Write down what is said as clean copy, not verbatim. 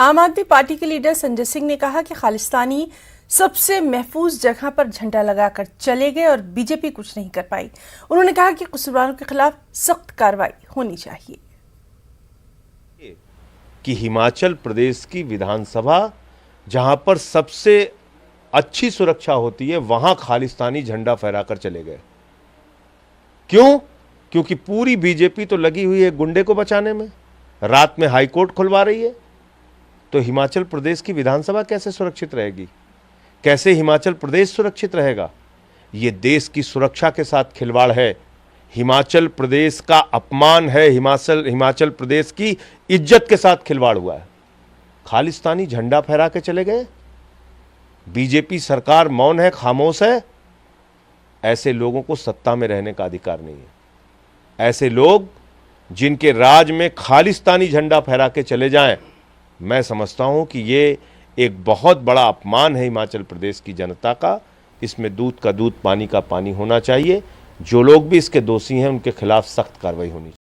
आम आदमी पार्टी के लीडर संजय सिंह ने कहा कि खालिस्तानी सबसे महफूज जगह पर झंडा लगाकर चले गए और बीजेपी कुछ नहीं कर पाई। उन्होंने कहा कि कसूरवारों के खिलाफ सख्त कार्रवाई होनी चाहिए। कि हिमाचल प्रदेश की विधानसभा जहां पर सबसे अच्छी सुरक्षा होती है वहां खालिस्तानी झंडा फहराकर चले गए। क्यों? क्योंकि पूरी बीजेपी तो लगी हुई है गुंडे को बचाने में, रात में हाईकोर्ट खुलवा रही है। तो हिमाचल प्रदेश की विधानसभा कैसे सुरक्षित रहेगी? कैसे हिमाचल प्रदेश सुरक्षित रहेगा? ये देश की सुरक्षा के साथ खिलवाड़ है, हिमाचल प्रदेश का अपमान है, हिमाचल प्रदेश की इज्जत के साथ खिलवाड़ हुआ है। खालिस्तानी झंडा फहरा के चले गए। बीजेपी सरकार मौन है, खामोश है। ऐसे लोगों को सत्ता में रहने का अधिकार नहीं है। ऐसे लोग जिनके राज में खालिस्तानी झंडा फहरा के चले जाएं, मैं समझता हूं कि ये एक बहुत बड़ा अपमान है हिमाचल प्रदेश की जनता का। इसमें दूध का दूध, पानी का पानी होना चाहिए। जो लोग भी इसके दोषी हैं उनके खिलाफ सख्त कार्रवाई होनी चाहिए।